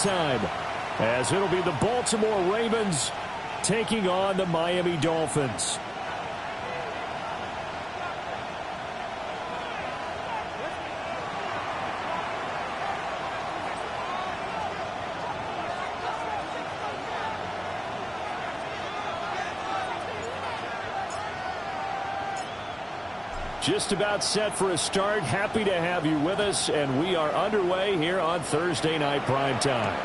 time, as it'll be the Baltimore Ravens taking on the Miami Dolphins. Just about set for a start. Happy to have you with us, and we are underway here on Thursday Night Primetime.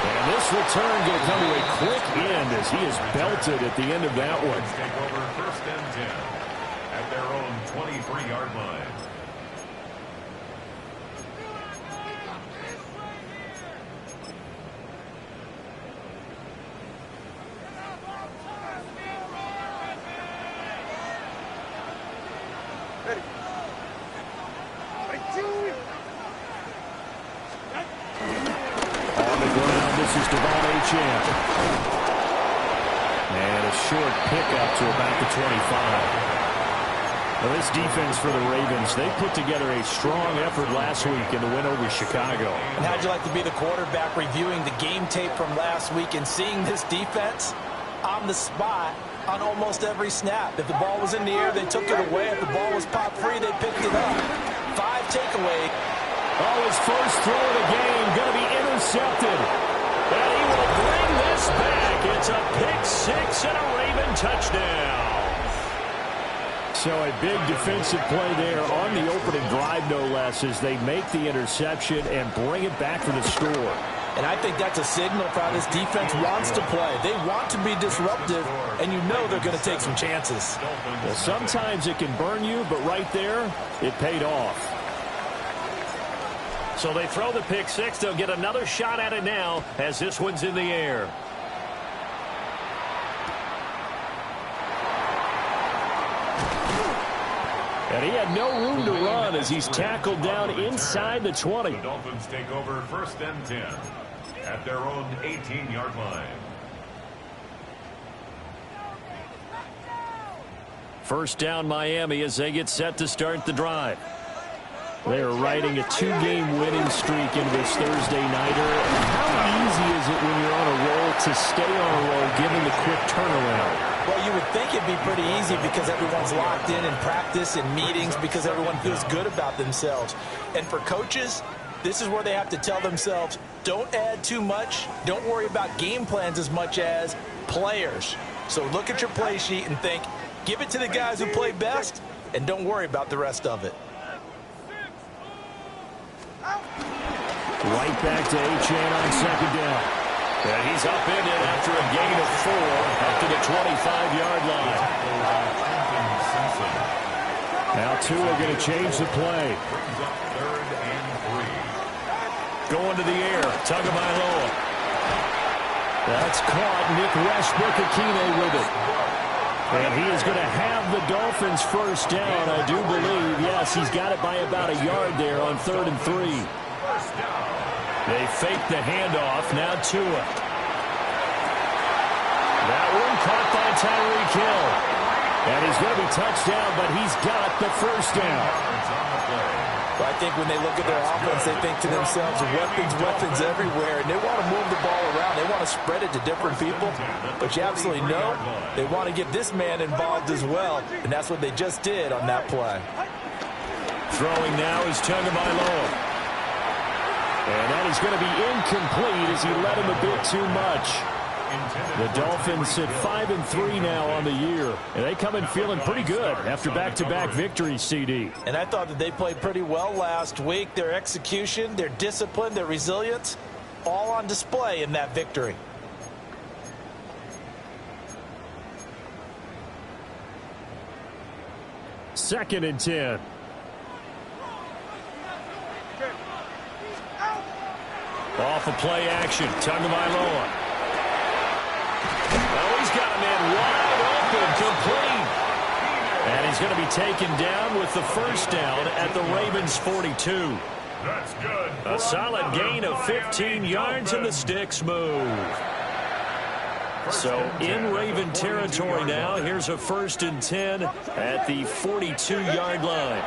And this return going to come to a quick end as he is belted at the end of that one. Take over 1st and 10 at their own 23-yard line. And a short pickup to about the 25. Well, this defense for the Ravens, they put together a strong effort last week in the win over Chicago. And how'd you like to be the quarterback reviewing the game tape from last week and seeing this defense on the spot on almost every snap? If the ball was in the air, they took it away. If the ball was popped free, they picked it up. 5 takeaways. Oh, his first throw of the game going to be intercepted. And he will bring this back. It's a pick-6 and a Raven touchdown. So a big defensive play there on the opening drive, no less, as they make the interception and bring it back for the score. And I think that's a signal for how this defense wants to play. They want to be disruptive, and you know they're going to take some chances. Well, sometimes it can burn you, but right there, it paid off. So they throw the pick-6. They'll get another shot at it now as this one's in the air. And he had no room to run as he's tackled down inside the 20. The Dolphins take over 1st and 10 at their own 18-yard line. First down Miami as they get set to start the drive. They are riding a 2-game winning streak into this Thursday nighter. How easy is it when you're on a roll to stay on a roll given the quick turnaround? Well, you would think it'd be pretty easy because everyone's locked in practice and meetings because everyone feels good about themselves. And for coaches, this is where they have to tell themselves, don't add too much. Don't worry about game plans as much as players. So look at your play sheet and think, give it to the guys who play best, and don't worry about the rest of it. Right back to Achane on 2nd down. And he's up in it after a gain of 4 up to the 25-yard line. Now Tua going to change the play. 3rd and 3. Going to the air. Tagovailoa. That's caught. Nick Westbrook-Akine with it. And he is going to have the Dolphins first down, I do believe. Yes, he's got it by about a yard there on 3rd and 3. They fake the handoff. Now Tua. That one caught by Tyreek Hill. And he's going to be touched down, but he's got the first down. But I think when they look at their offense, they think to themselves, weapons, weapons everywhere. And they want to move the ball around. They want to spread it to different people. But you absolutely know they want to get this man involved as well. And that's what they just did on that play. Throwing now is Tagovailoa. And that is going to be incomplete as he led him a bit too much. The Dolphins sit 5-3 now on the year. And they come in feeling pretty good after back-to-back victories, CD. And I thought that they played pretty well last week. Their execution, their discipline, their resilience, all on display in that victory. Second and 10. Off of play action. Tagovailoa. Oh, he's got a man wide open, complete. And he's going to be taken down with the first down at the Ravens' 42. That's good. A solid gain of 15 yards and the sticks move. So in Raven territory now. Here's a 1st and 10 at the 42-yard line.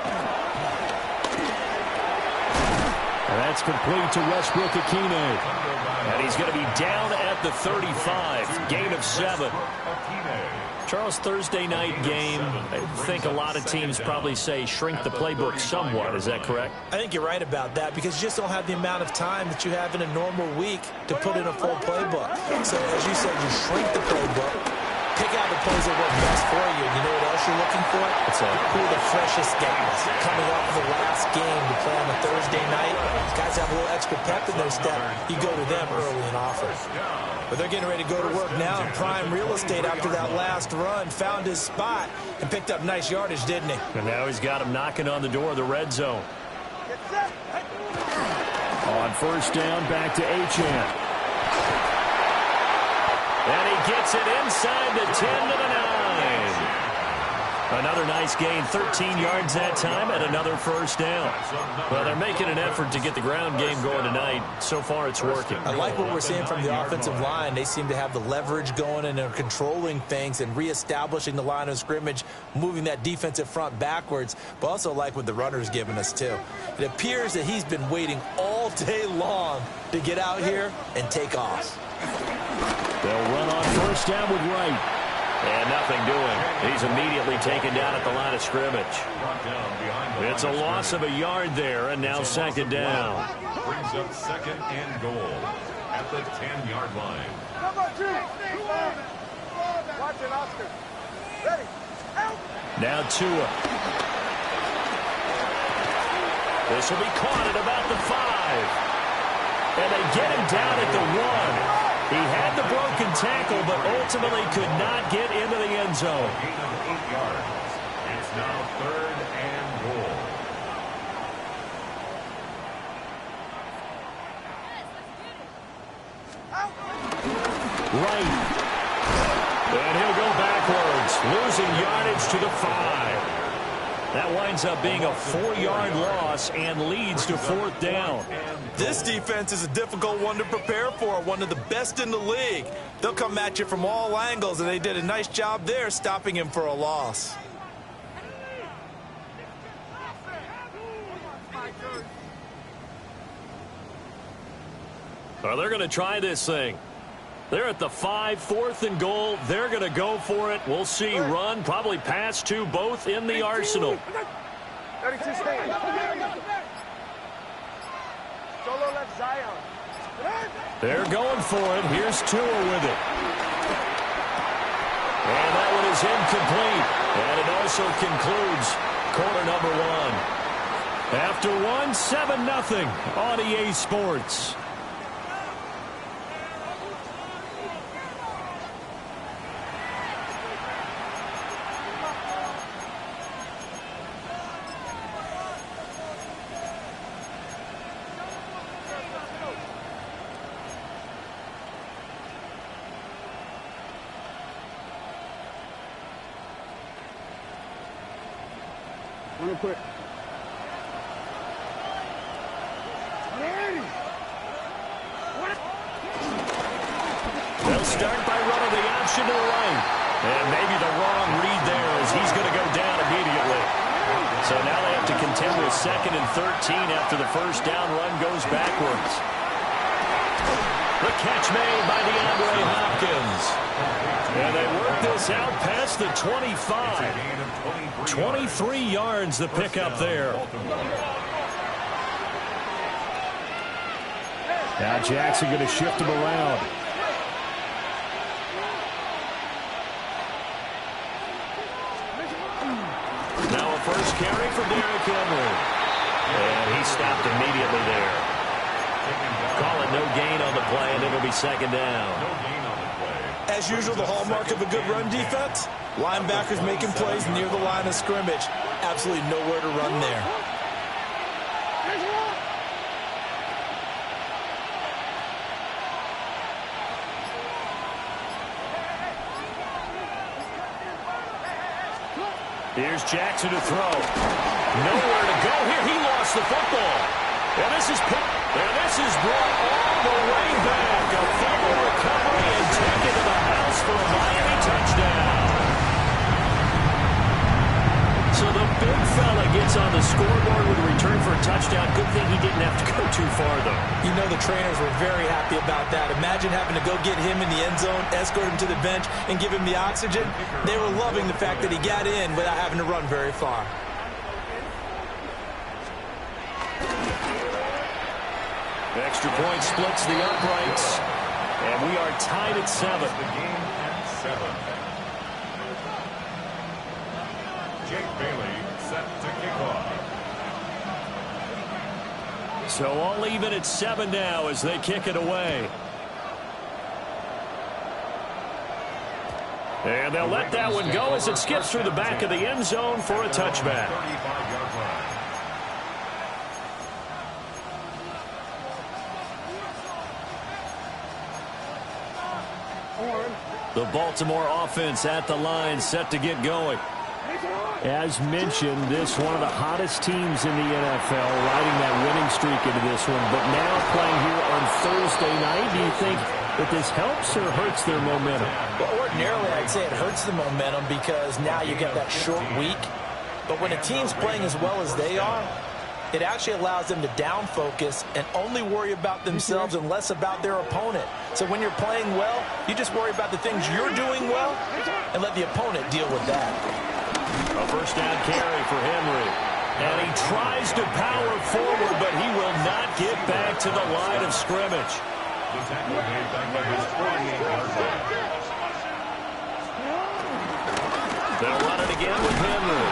And that's complete to Westbrook-Akine. And he's going to be down at the 35. Gain of 7. Charles, Thursday night game, I think a lot of teams probably say shrink the playbook somewhat. Is that correct? I think you're right about that because you just don't have the amount of time that you have in a normal week to put in a full playbook. So, as you said, you shrink the playbook, pick out the plays that work best for you. You know what else you're looking for? What's that? Who are the freshest guys coming off of the last game to play on a Thursday night? Guys have a little extra pep in their step. You go to them early and often. But they're getting ready to go to work now in prime real estate after that last run. Found his spot and picked up nice yardage, didn't he? And now he's got him knocking on the door of the red zone. On first down, back to Achane. And he gets it inside the 10 to the 9. Another nice gain, 13 yards that time, and another first down. Well, they're making an effort to get the ground game going tonight. So far, it's working. I like what we're seeing from the offensive line. They seem to have the leverage going, and they're controlling things and reestablishing the line of scrimmage, moving that defensive front backwards, but also like what the runner's giving us, too. It appears that he's been waiting all day long to get out here and take off. They'll run on first down with Wright. And nothing doing. He's immediately taken down at the line of scrimmage. It's a loss of a yard there, and now second down. Brings up second and goal at the 10-yard line. Now Tua. This will be caught at about the 5. And they get him down at the 1. He had the broken tackle, but ultimately could not get into the end zone. Gain of 8 yards. It's now third and goal. Right. And he'll go backwards, losing yardage to the 5. That winds up being a 4-yard loss and leads to fourth down. This defense is a difficult one to prepare for, one of the best in the league. They'll come at you from all angles, and they did a nice job there stopping him for a loss. Well, they're going to try this thing. They're at the 5, fourth and goal. They're going to go for it. We'll see. Run, probably pass to both in the arsenal. 32 stand. Solo left Zion. They're going for it. Here's Tua with it. And that one is incomplete. And it also concludes quarter number 1. After 7-0 on EA Sports. Real quick. They'll start by running the option to the right. And maybe the wrong read there as he's going to go down immediately. So now they have to contend with 2nd and 13 after the first down run goes backwards. The catch made by DeAndre Hopkins. And they work this out past the 25. 23 yards the pickup there. Now Jackson going to shift him around. Now a first carry for Derrick Henry. And he stopped immediately there. Call it no gain on the play, and it'll be second down. As usual, the hallmark of a good run defense, linebackers making plays near the line of scrimmage. Absolutely nowhere to run there. Here's Jackson to throw. Nowhere to go here. He lost the football. And this is brought all the way back. A fumble recovery and taken to the house for a Miami touchdown. So the big fella gets on the scoreboard with a return for a touchdown. Good thing he didn't have to go too far, though. You know the trainers were very happy about that. Imagine having to go get him in the end zone, escort him to the bench, and give him the oxygen. They were loving the fact that he got in without having to run very far. Extra point splits the uprights, and we are tied at 7. The game at 7. Jake Bailey set to kick off. So all even at 7 now as they kick it away. And they'll let that one go as it skips through the back of the end zone for a touchback. 35-yard line. The Baltimore offense at the line, set to get going. As mentioned, this one of the hottest teams in the NFL, riding that winning streak into this one. But now playing here on Thursday night, do you think that this helps or hurts their momentum? Well, ordinarily, I'd say it hurts the momentum because now you get that short week. But when a team's playing as well as they are, it actually allows them to down focus and only worry about themselves and less about their opponent. So when you're playing well, you just worry about the things you're doing well and let the opponent deal with that. A first down carry for Henry. And he tries to power forward, but he will not get back to the line of scrimmage. The tackle made back at his 48-yard line. They'll run it again with Henry.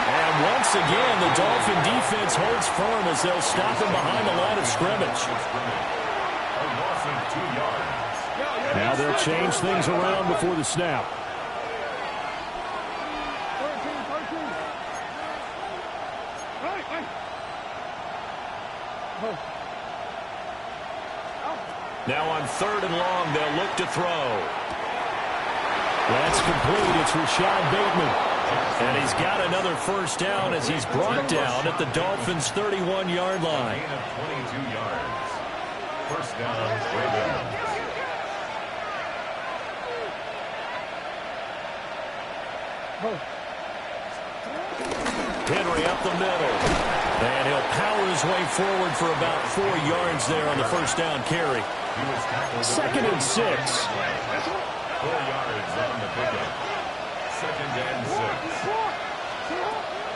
And once again, the Dolphin defense holds firm as they'll stop him behind the line of scrimmage. A loss of 2 yards. Now they'll change things around before the snap. Now on 3rd and long, they'll look to throw. That's complete. It's Rashad Bateman. And he's got another first down as he's brought down at the Dolphins' 31-yard line. Gain of 22 yards. First down, Ravens. Henry up the middle. And he'll power his way forward for about 4 yards there on the first down carry. 2nd and 6. 4 yards on the pickup. 2nd and 6.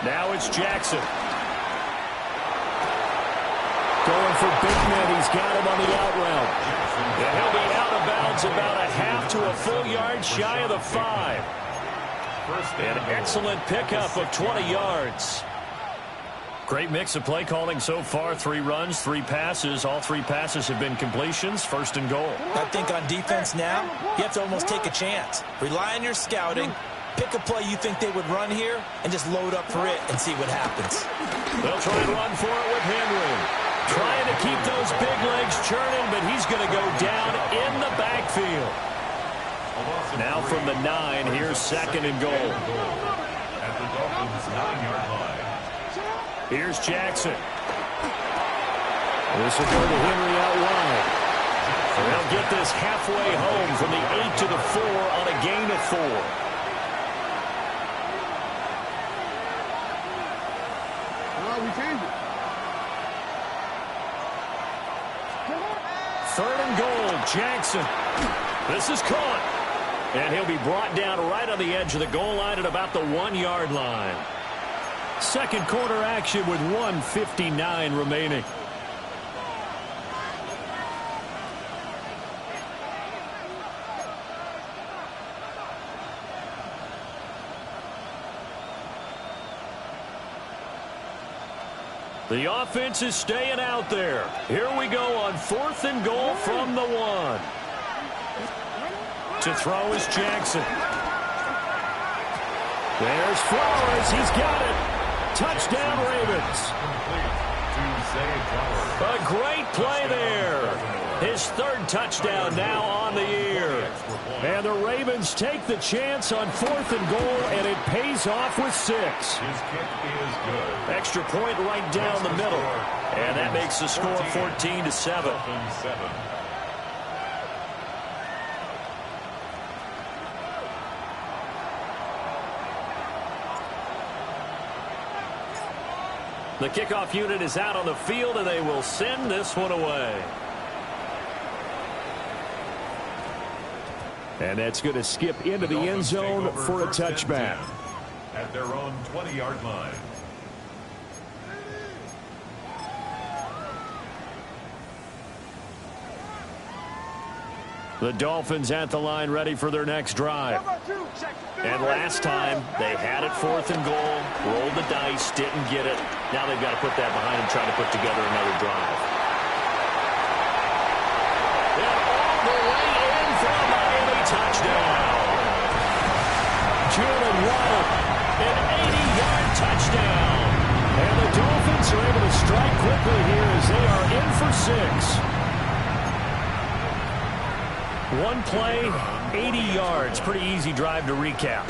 Now it's Jackson. Going for Bateman. He's got him on the out route. And he'll be out of bounds about a half to a full yard shy of the 5. An excellent pickup of 20 yards. Great mix of play calling so far. 3 runs, 3 passes. All 3 passes have been completions. 1st and goal. I think on defense now, you have to almost take a chance. Rely on your scouting. Pick a play you think they would run here and just load up for it and see what happens. They'll try and run for it with Henry. Trying to keep those big legs churning, but he's going to go down in the backfield. Now from the 9, here's 2nd and goal. At the Dolphins' 9-yard line. Here's Jackson. This will go to Henry out wide. They'll get this halfway home from the 8 to the 4 on a gain of 4. We changed it. 3rd and goal, Jackson. This is caught. And he'll be brought down right on the edge of the goal line at about the 1-yard line. Second quarter action with 1:59 remaining. The offense is staying out there. Here we go on 4th and goal from the 1. To throw is Jackson. There's Flowers. He's got it. Touchdown, Ravens. A great play there. His 3rd touchdown now on the year. And the Ravens take the chance on 4th and goal, and it pays off with 6. His kick is good. Extra point right down the middle. And that makes the score 14-7. Dolphins 7. The kickoff unit is out on the field, and they will send this one away. And that's going to skip into the end zone for a touchback. At their own 20-yard line. The Dolphins at the line ready for their next drive. And last time, they had it 4th and goal, rolled the dice, didn't get it. Now they've got to put that behind them, trying to put together another drive. And all the way in for a Miami touchdown. Jalen Waddle, an 80-yard touchdown. And the Dolphins are able to strike quickly here as they are in for 6. One play, 80 yards. Pretty easy drive to recap.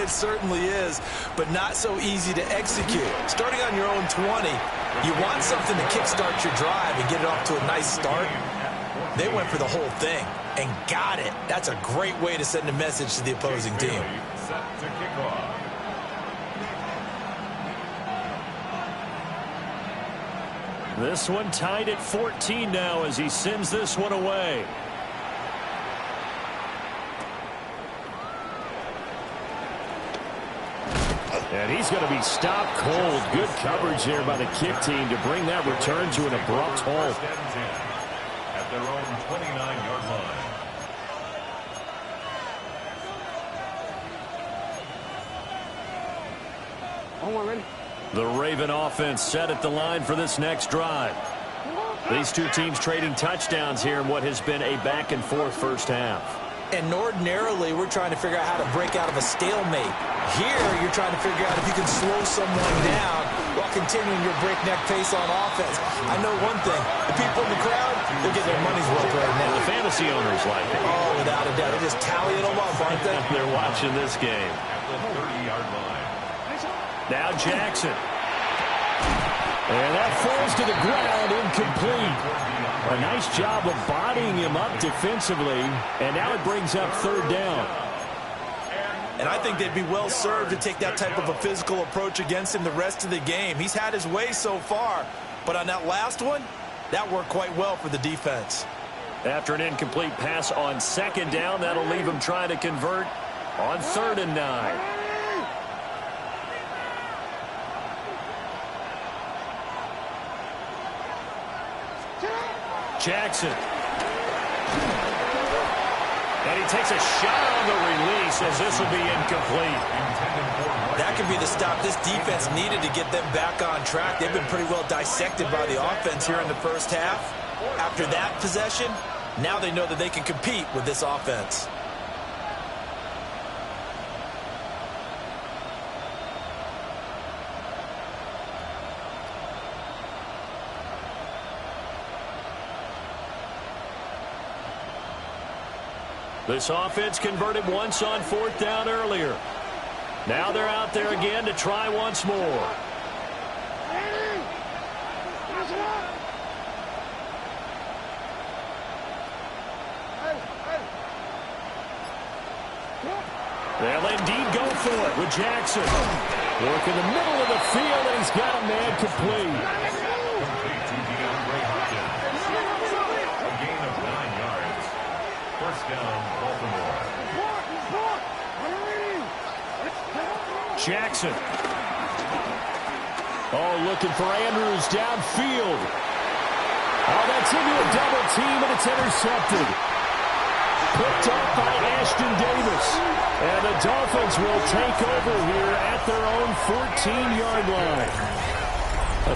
It certainly is, but not so easy to execute. Starting on your own 20, you want something to kickstart your drive and get it off to a nice start. They went for the whole thing and got it. That's a great way to send a message to the opposing team. Set to kick off. This one tied at 14 now as he sends this one away. And he's going to be stopped cold. Good coverage there by the kick team to bring that return to an abrupt halt. At their own 29-yard line. The Raven offense set at the line for this next drive. These two teams trading touchdowns here in what has been a back-and-forth first half. And ordinarily, we're trying to figure out how to break out of a stalemate. Here, you're trying to figure out if you can slow someone down while continuing your breakneck pace on offense. I know one thing. The people in the crowd, they're getting their money's worth right now. The fantasy owners like it. Oh, without a doubt. They're just tallying them up, aren't they? They're watching this game. At the 30-yard line. Now Jackson. And that falls to the ground, incomplete. A nice job of bodying him up defensively, and now it brings up 3rd down. And I think they'd be well served to take that type of a physical approach against him the rest of the game. He's had his way so far, but on that last one, that worked quite well for the defense. After an incomplete pass on 2nd down, that'll leave him trying to convert on 3rd and 9. Jackson. And he takes a shot on the release as this will be incomplete. That could be the stop this defense needed to get them back on track. They've been pretty well dissected by the offense here in the first half. After that possession, now they know that they can compete with this offense. This offense converted once on 4th down earlier. Now they're out there again to try once more. They'll indeed go for it with Jackson. Work in the middle of the field, and he's got a man complete. Complete to DeAndre Hopkins. A gain of 9 yards. First down, Baltimore. Jackson. Oh, looking for Andrews downfield. Oh, that's into a double team, and it's intercepted. Picked up by Ashton Davis. And the Dolphins will take over here at their own 14-yard line.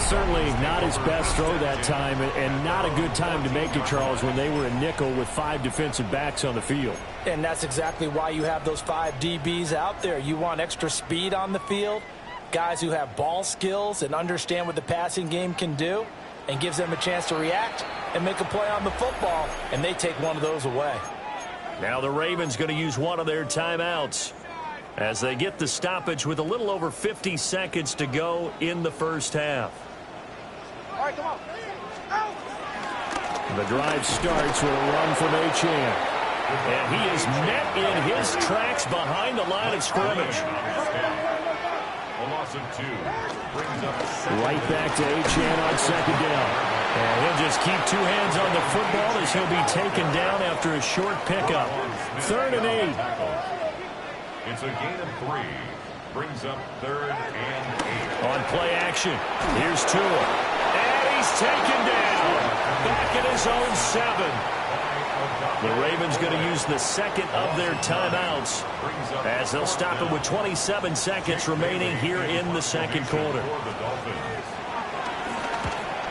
Certainly not his best throw that time, and not a good time to make it, Charles, when they were a nickel with 5 defensive backs on the field. And that's exactly why you have those 5 DBs out there. You want extra speed on the field, guys who have ball skills and understand what the passing game can do, and gives them a chance to react and make a play on the football, and they take one of those away. Now the Ravens going to use one of their timeouts as they get the stoppage with a little over 50 seconds to go in the first half. All right, come on. The drive starts with a run from Achane. And he is met in his tracks behind the line of scrimmage. loss of 2. Brings up Right back to Achane on second down. And he'll just keep 2 hands on the football as he'll be taken down after a short pickup. 3rd and 8. It's a gain of 3. Brings up 3rd and 8. On play action, here's Tua. And he's taken down. Back at his own 7. The Ravens going to use the second of their timeouts as they'll stop it with 27 seconds remaining here in the second quarter.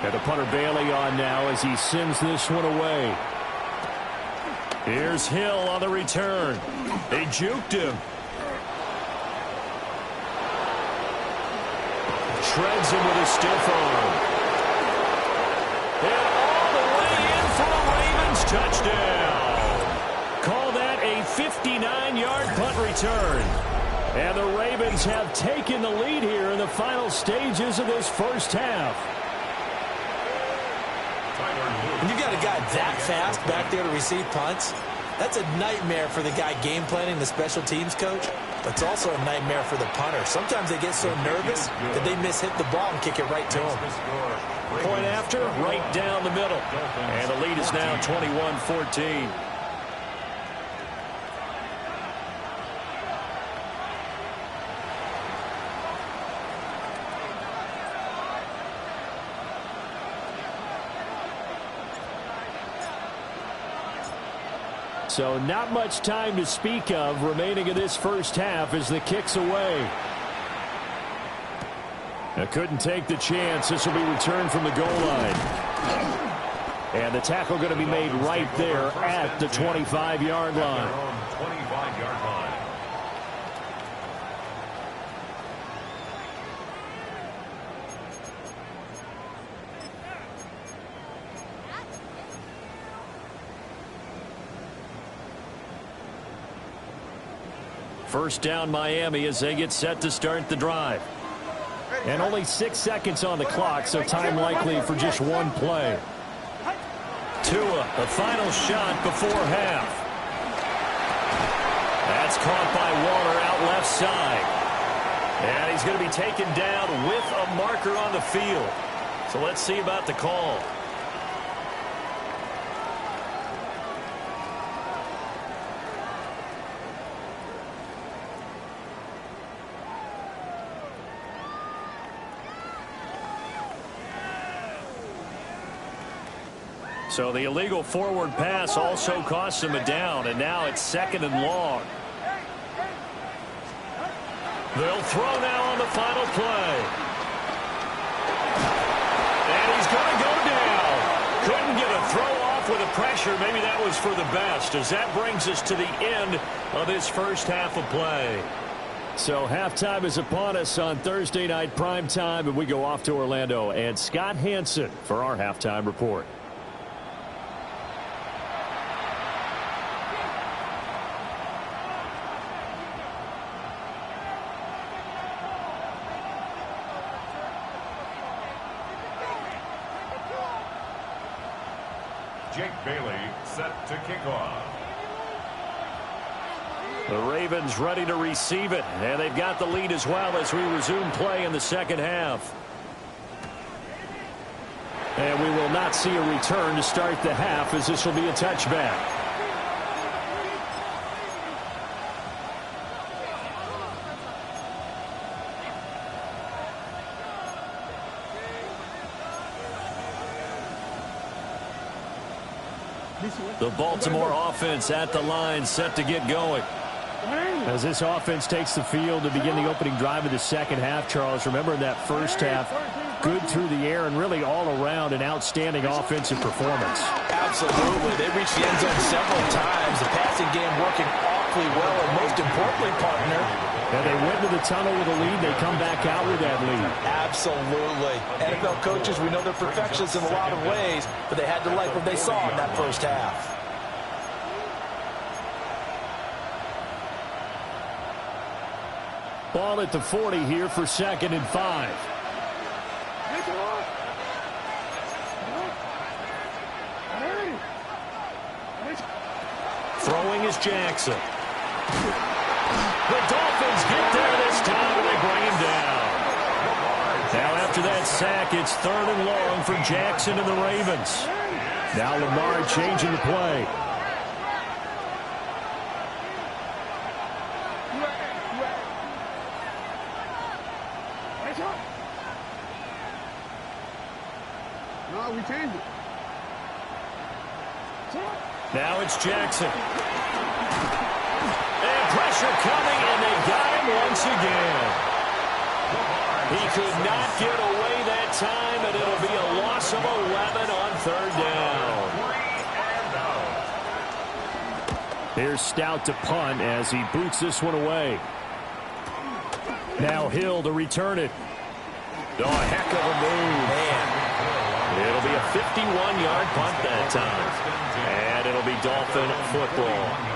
And the punter Bailey on now as he sends this one away. Here's Hill on the return. They juked him. Shreds him with a stiff arm. And all the way in for a Ravens touchdown. Call that a 59-yard punt return. And the Ravens have taken the lead here in the final stages of this first half. When you got a guy that fast back there to receive punts, that's a nightmare for the guy game planning, the special teams coach. But it's also a nightmare for the punter. Sometimes they get so nervous that they mishit the ball and kick it right to him. Point after, right down the middle. And the lead is now 21-14. So not much time to speak of remaining in this first half as the kick's away. Couldn't take the chance. This will be returned from the goal line. And the tackle going to be made right there at the 25-yard line. 25-yard line. First down Miami as they get set to start the drive. And only 6 seconds on the clock, so time likely for just one play. Tua, the final shot before half. That's caught by Waller out left side. And he's going to be taken down with a marker on the field. So let's see about the call. So the illegal forward pass also costs him a down, and now it's 2nd and long. They'll throw now on the final play. And he's going to go down. Couldn't get a throw off with the pressure. Maybe that was for the best, as that brings us to the end of this first half of play. So halftime is upon us on Thursday night primetime, and we go off to Orlando. And Scott Hansen for our halftime report. Jake Bailey set to kick off. The Ravens ready to receive it, and they've got the lead as well as we resume play in the second half. And we will not see a return to start the half, as this will be a touchback. The Baltimore offense at the line, set to get going. As this offense takes the field to begin the opening drive of the second half, Charles, remember in that first half, good through the air and really all around an outstanding offensive performance. Absolutely. They reached the end zone several times. The passing game working awfully well, and most importantly, partner, and they went to the tunnel with a lead. They come back out with that lead. Absolutely. NFL coaches, we know they're perfectionists in a lot of ways, but they had to like what they saw in that first half. Ball at the 40 here for 2nd and 5. Throwing is Jackson. The Dolphins get there this time, and they bring him down. after that sack, it's 3rd and long for Jackson and the Ravens. Now Lamar changing the play. No, we changed it. Now it's Jackson. And pressure coming, and they got him once again. He could not get away that time, and it'll be a loss of 11 on 3rd down. Here's Stout to punt as he boots this one away. Now Hill to return it. Oh, a heck of a move. Man. It'll be a 51-yard punt that time. And it'll be Dolphin football.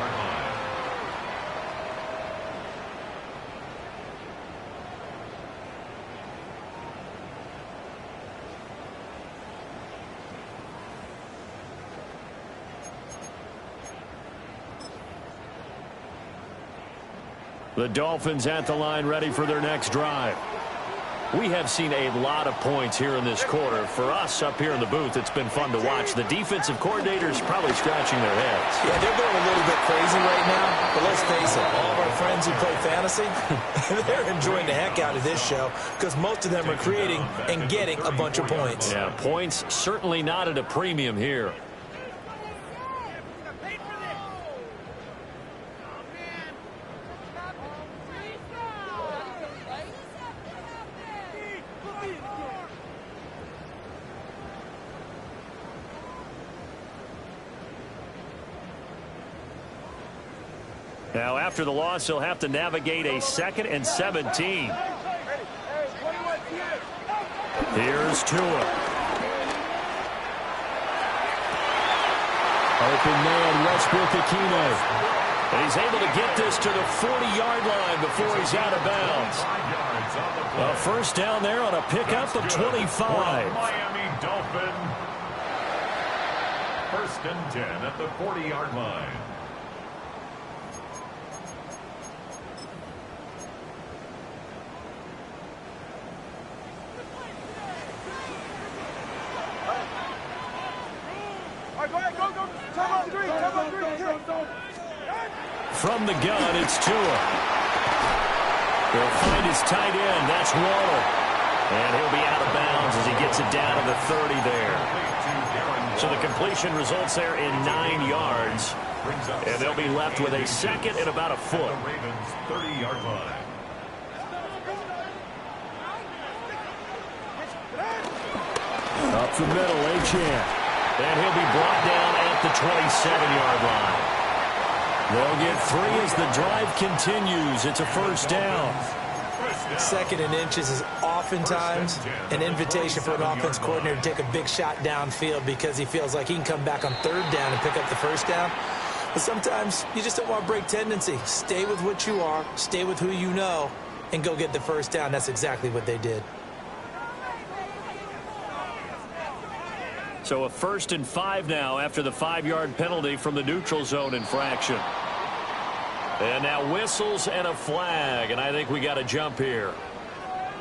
The Dolphins at the line, ready for their next drive. We have seen a lot of points here in this quarter. For us up here in the booth, it's been fun to watch. The defensive coordinators probably scratching their heads. Yeah, they're going a little bit crazy right now. But let's face it, all of our friends who play fantasy, they're enjoying the heck out of this show because most of them are creating and getting a bunch of points. Yeah, points certainly not at a premium here. Now, after the loss, he'll have to navigate a 2nd and 17. Here's Tua. Open man, Westbrook-Ikhine. And he's able to get this to the 40-yard line before he's out of bounds. A first down there on a pickup of 25. Miami Dolphin. 1st and 10 at the 40-yard line. From the gun, it's Tua. He'll find his tight end. That's Waddle. And he'll be out of bounds as he gets it down to the 30 there. So the completion results there in 9 yards. And they'll be left with a 2nd and about a foot. Ravens 30-yard line. Up the middle, Achane. And he'll be brought down at the 27-yard line. They'll get 3 as the drive continues. It's a first down. 2nd and inches is oftentimes an invitation for an offense coordinator to take a big shot downfield because he feels like he can come back on 3rd down and pick up the first down. But sometimes you just don't want to break tendency. Stay with what you are, stay with who you know, and go get the first down. That's exactly what they did. So a 1st and 5 now after the 5-yard penalty from the neutral zone infraction. And now whistles and a flag, and I think we got a jump here.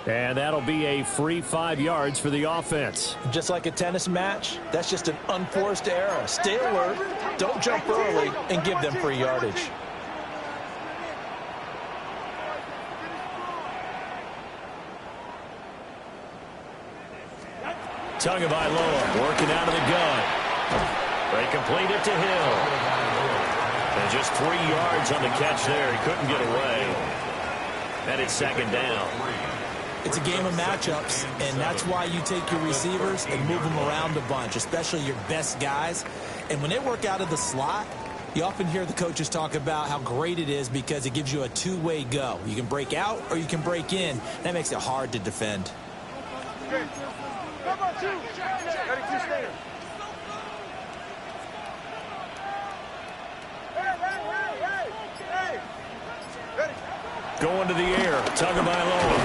And that'll be a free 5 yards for the offense. Just like a tennis match, that's just an unforced error. Stay alert, don't jump early, and give them free yardage. Tagovailoa working out of the gun. They complete it to Hill. And just 3 yards on the catch there. He couldn't get away. And it's 2nd down. It's a game of matchups, and that's why you take your receivers and move them around a bunch, especially your best guys. And when they work out of the slot, you often hear the coaches talk about how great it is because it gives you a two-way go. You can break out or you can break in. That makes it hard to defend. Going to the air, Tagovailoa.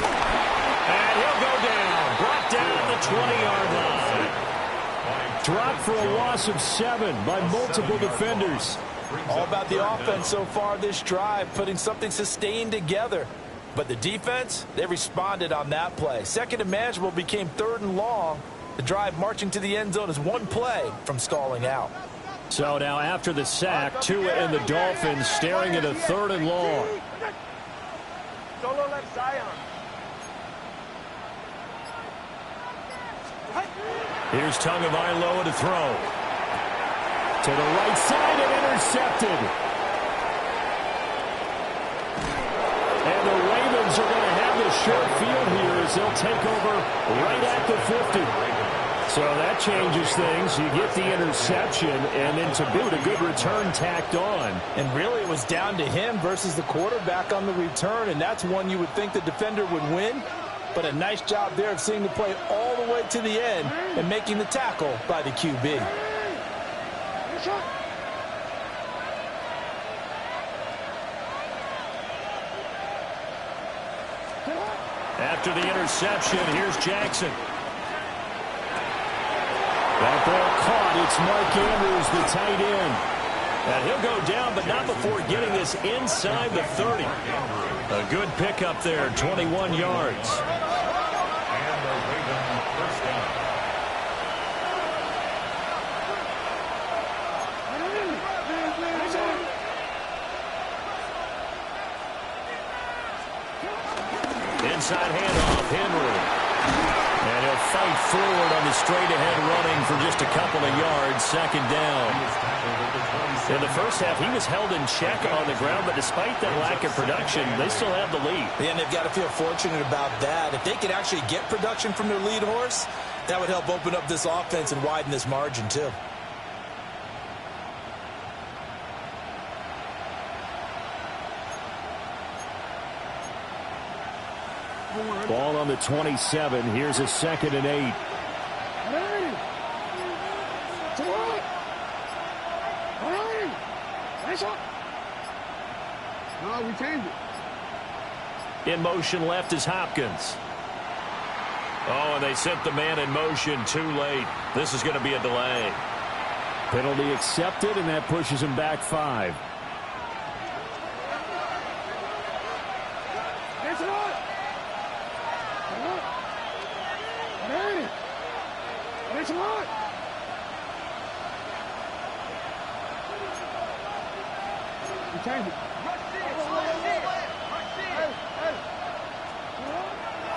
And he'll go down. Brought down at the 20-yard line. Dropped for a loss of 7 by multiple defenders. All about the offense so far this drive, putting something sustained together. But the defense, they responded on that play. Second and manageable became third and long. The drive marching to the end zone is one play from stalling out. So now after the sack, Tua and the Dolphins staring at a third and long. Here's Tagovailoa to throw. To the right side and intercepted. And the Ravens are going to have the short field here as they'll take over right at the 50. So that changes things. You get the interception, and then to boot, a good return tacked on. And really it was down to him versus the quarterback on the return, and that's one you would think the defender would win. But a nice job there of seeing the play all the way to the end and making the tackle by the QB. After the interception, here's Jackson. That ball caught. It's Mark Andrews, the tight end. And he'll go down, but not before getting this inside the 30. A good pickup there, 21 yards. And the Ravens first down. Inside handoff, Henry. And he'll fight forward on the straight-ahead running for just a couple of yards, second down. In the first half, he was held in check on the ground, but despite that lack of production, they still have the lead. And they've got to feel fortunate about that. If they could actually get production from their lead horse, that would help open up this offense and widen this margin, too. Ball on the 27. Here's a 2nd and 8. No, we changed it. In motion left is Hopkins. Oh, and they sent the man in motion too late. This is going to be a delay. Penalty accepted, and that pushes him back 5.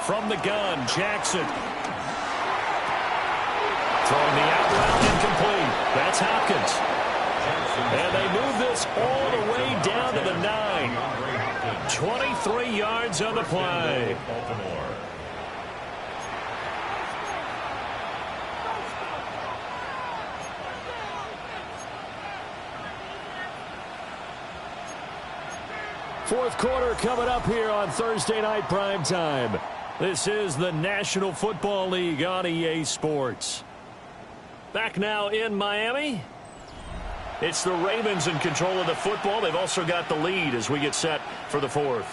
From the gun, Jackson. Throwing the out route incomplete. That's Hopkins. And they move this all the way down to the 9. 23 yards on the play. Baltimore. Fourth quarter coming up here on Thursday Night Primetime. This is the National Football League on EA Sports. Back now in Miami. It's the Ravens in control of the football. They've also got the lead as we get set for the fourth.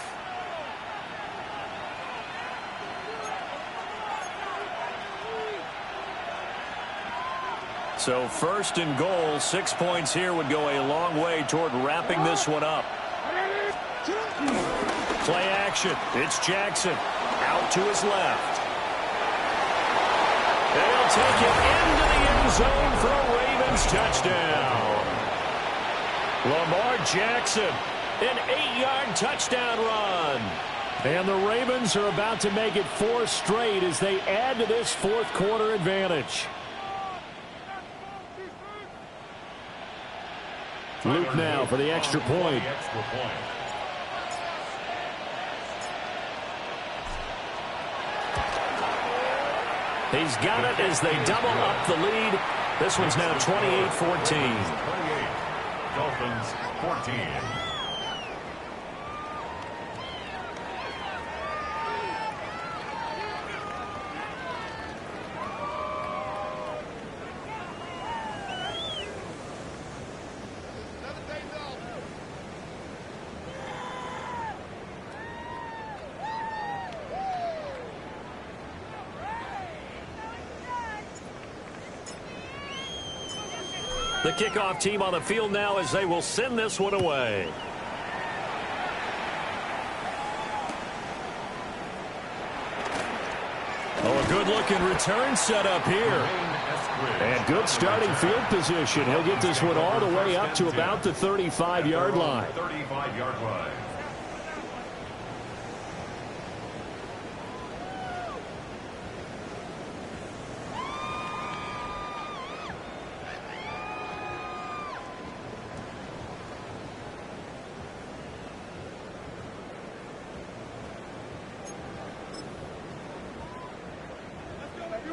So first and goal, 6 points here would go a long way toward wrapping this one up. Play action. It's Jackson. Out to his left. They'll take it into the end zone for a Ravens touchdown. Lamar Jackson, an 8-yard touchdown run. And the Ravens are about to make it 4 straight as they add to this fourth quarter advantage. Luke now for the extra point. He's got it as they double up the lead. This one's now 28-14. 28. Dolphins 14. The kickoff team on the field now as they will send this one away. good-looking return set up here. And good starting field position. He'll get this one all the way up to about the 35-yard line. 35-yard line.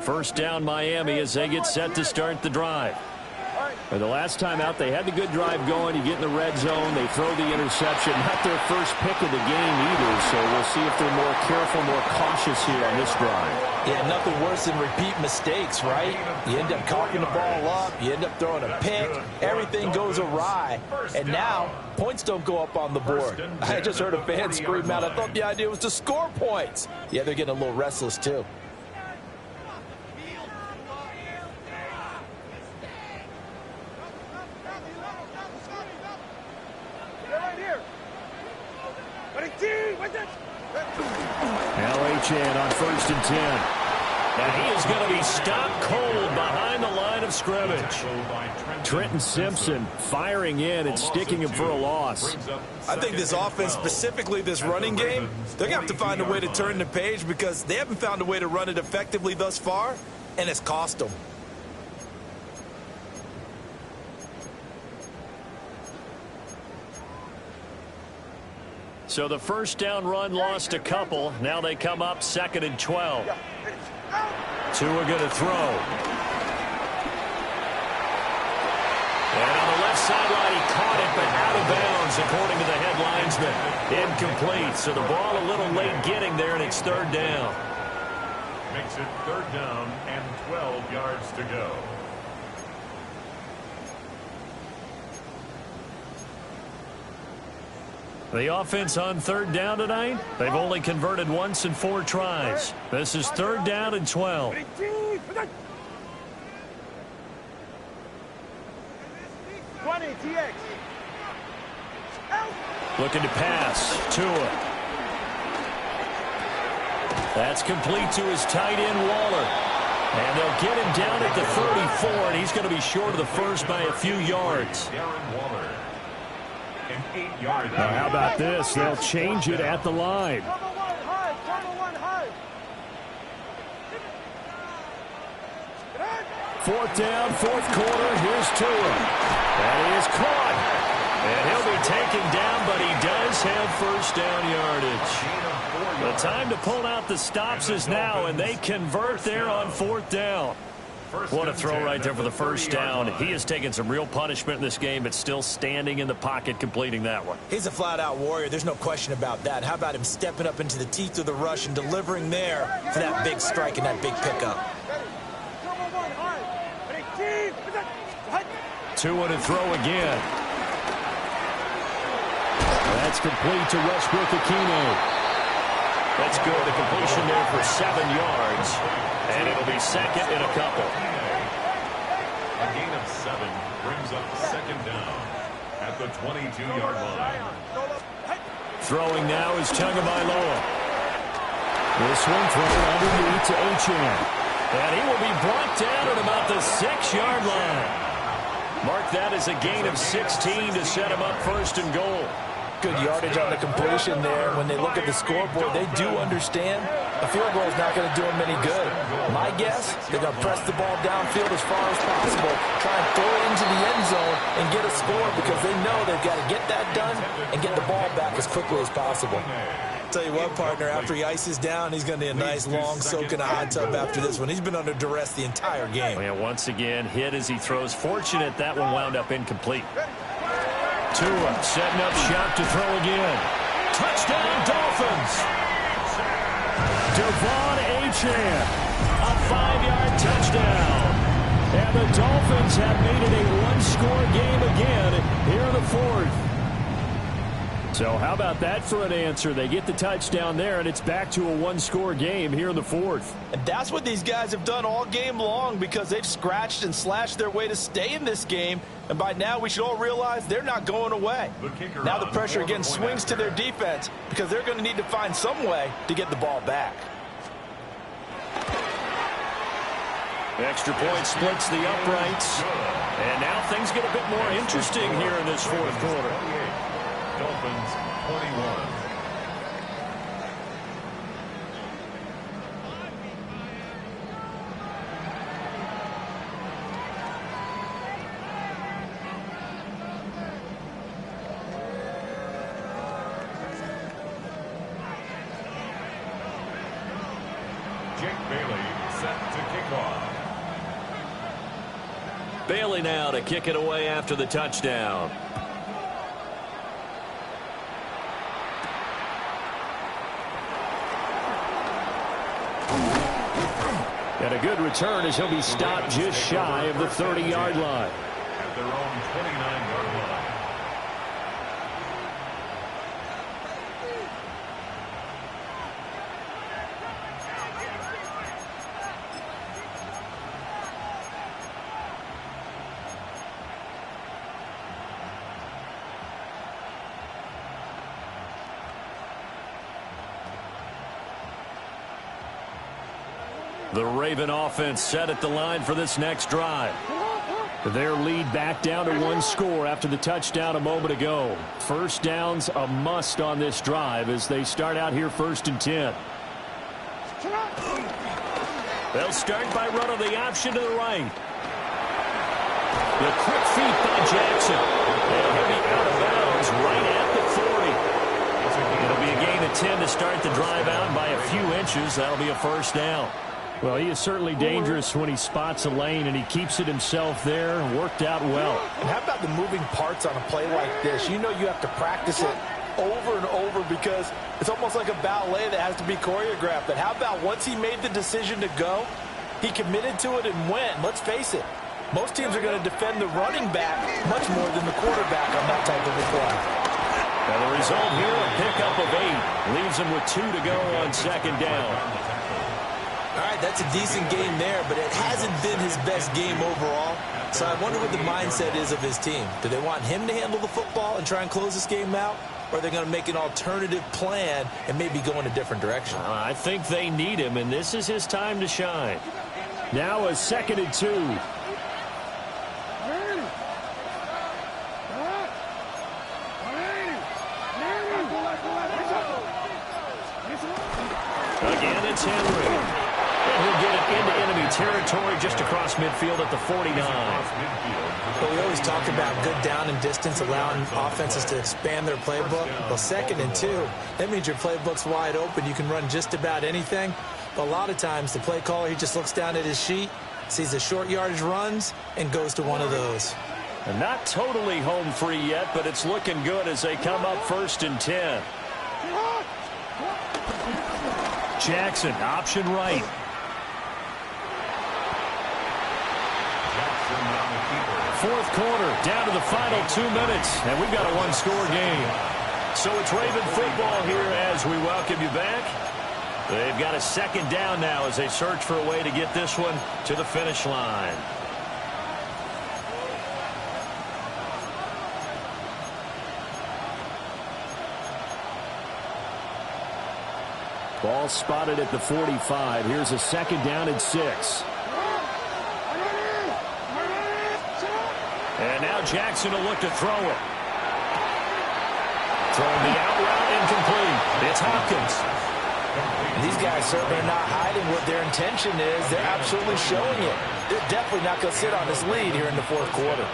First down Miami as they get set to start the drive. The last time out, they had the good drive going. You get in the red zone. They throw the interception. Not their first pick of the game either, so we'll see if they're more careful, more cautious here on this drive. Yeah, nothing worse than repeat mistakes, right? You end up coughing the ball up. You end up throwing a pick. Everything goes awry. And now, points don't go up on the board. I just heard a fan scream out, I thought the idea was to score points. Yeah, they're getting a little restless, too. LHN on 1st and 10. And he is going to be stopped cold behind the line of scrimmage. Trenton Simpson firing in and sticking him for a loss. I think this offense, specifically this running game, they're going to have to find a way to turn the page because they haven't found a way to run it effectively thus far, and it's cost them. So the first down run lost a couple. Now they come up 2nd and 12. Tua going to throw. And on the left sideline, he caught it, but out of bounds, according to the head linesman. Incomplete. So the ball a little late getting there, and it's 3rd down. Makes it 3rd down and 12 yards to go. The offense on 3rd down tonight, they've only converted once in 4 tries. This is 3rd down and 12. Looking to pass. Tua. That's complete to his tight end, Waller. And they'll get him down at the 34, and he's going to be short of the first by a few yards. Now, how about this? They'll change it at the line. 4th down, 4th quarter. Here's Tua. That is caught. And he'll be taken down, but he does have first down yardage. The time to pull out the stops is now, and they convert there on 4th down. What a throw right there for the first down. He has taken some real punishment in this game, but still standing in the pocket completing that one. He's a flat-out warrior. There's no question about that. How about him stepping up into the teeth of the rush and delivering there for that big strike and that big pickup? Tua to throw again. That's complete to Westbrook-Ikhine. That's good. The completion there for 7 yards. And it'll be 2nd and a couple. A gain of 7 brings up 2nd down at the 22-yard line. Throwing now is Tagovailoa. This one thrown underneath to Achane. And he will be brought down at about the 6-yard line. Mark that as a gain of 16 to set him up 1st and goal. Good yardage on the completion there. When they look at the scoreboard, they do understand a field goal is not going to do them any good. My guess, they're going to press the ball downfield as far as possible, try and throw it into the end zone and get a score because they know they've got to get that done and get the ball back as quickly as possible. Tell you what, partner, after he ices down, he's going to need a nice long soak in a hot tub after this one. He's been under duress the entire game. Yeah, once again, hit as he throws. Fortunate that one wound up incomplete. Tua setting up shop to throw again. Touchdown, Dolphins. Devon Achane, a 5-yard touchdown. And the Dolphins have made it a one-score game again here in the 4th. So how about that for an answer? They get the touchdown there, and it's back to a one-score game here in the 4th. And that's what these guys have done all game long because they've scratched and slashed their way to stay in this game. And by now, we should all realize they're not going away. Now the pressure again swings to their defense because they're going to need to find some way to get the ball back. Extra point splits the uprights. And now things get a bit more interesting here in this fourth quarter. Dolphins 21. Bailey now to kick it away after the touchdown. And a good return as he'll be stopped just shy of the 30-yard line. At their own 29-yard line. The Raven offense set at the line for this next drive. Their lead back down to one score after the touchdown a moment ago. First down's a must on this drive as they start out here 1st and 10. They'll start by running the option to the right. The quick feet by Jackson. And he'll be out of bounds right at the 40. It'll be a gain of 10 to start the drive out by a few inches. That'll be a first down. Well, he is certainly dangerous when he spots a lane, and he keeps it himself there. Worked out well. And how about the moving parts on a play like this? You know you have to practice it over and over because it's almost like a ballet that has to be choreographed. But how about once he made the decision to go, he committed to it and went. Let's face it, most teams are going to defend the running back much more than the quarterback on that type of a play. Now the result here, a pickup of 8. Leaves him with 2 to go on 2nd down. All right, that's a decent game there, but it hasn't been his best game overall. So I wonder what the mindset is of his team. Do they want him to handle the football and try and close this game out? Or are they going to make an alternative plan and maybe go in a different direction? I think they need him, and this is his time to shine. Now a 2nd and 2. Again, it's Henry. And he'll get it into enemy territory just across midfield at the 49. But we always talk about good down and distance, allowing offenses to expand their playbook. Well, 2nd and 2, that means your playbook's wide open. You can run just about anything. But a lot of times, the play caller, he just looks down at his sheet, sees the short yardage runs, and goes to one of those. And not totally home free yet, but it's looking good as they come up 1st and 10. Jackson, option right. Fourth quarter, down to the final 2 minutes, and we've got a one-score game. So it's Raven football here as we welcome you back. They've got a 2nd down now as they search for a way to get this one to the finish line. Ball spotted at the 45. Here's a 2nd down and 6. And now Jackson will look to throw it. Throwing the out route incomplete. It's Hopkins. These guys certainly are not hiding what their intention is. They're absolutely showing it. They're definitely not going to sit on this lead here in the 4th quarter.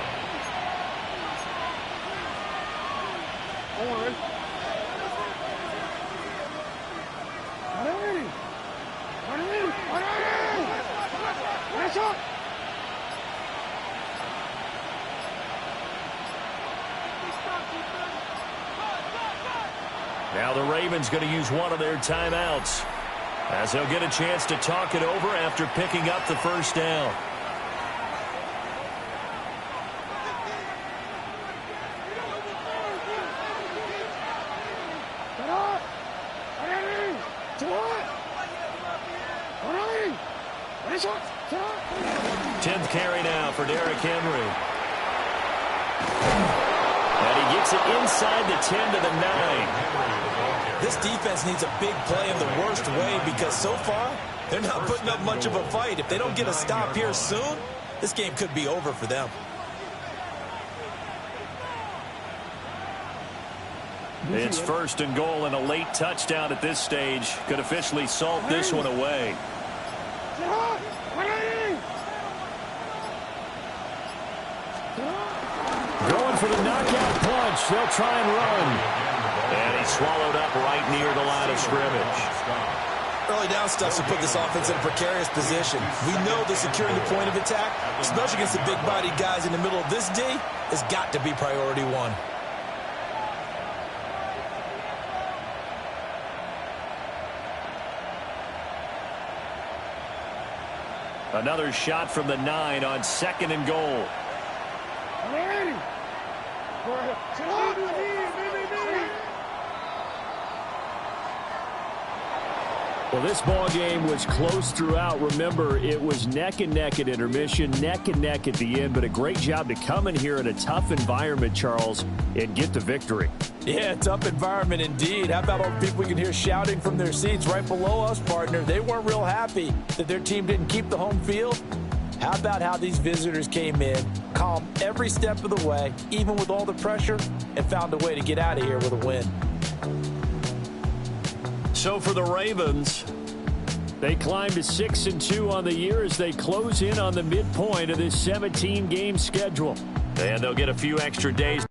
Now the Ravens going to use one of their timeouts as they'll get a chance to talk it over after picking up the 1st down. Tenth carry now for Derrick Henry. And he gets it inside the 10 to the 9. This defense needs a big play in the worst way because so far They're not putting up much of a fight. If they don't get a stop here soon, this game could be over for them. It's 1st and goal, and a late touchdown at this stage could officially salt this one away. Going for the knockout punch. They'll try and run. And he's swallowed up right near the line of scrimmage. Early down stuff to put this offense in a precarious position. We know that securing the point of attack, especially against the big-bodied guys in the middle of this D, has got to be priority one. Another shot from the 9 on 2nd and goal. Well, this ball game was close throughout. Remember, it was neck and neck at intermission, neck and neck at the end, but a great job to come in here in a tough environment, Charles, and get the victory. Yeah, tough environment indeed. How about all the people we can hear shouting from their seats right below us, partner? They weren't real happy that their team didn't keep the home field. How about how these visitors came in, calm every step of the way, even with all the pressure, and found a way to get out of here with a win. So for the Ravens, they climb to 6-2 on the year as they close in on the midpoint of this 17-game schedule. And they'll get a few extra days.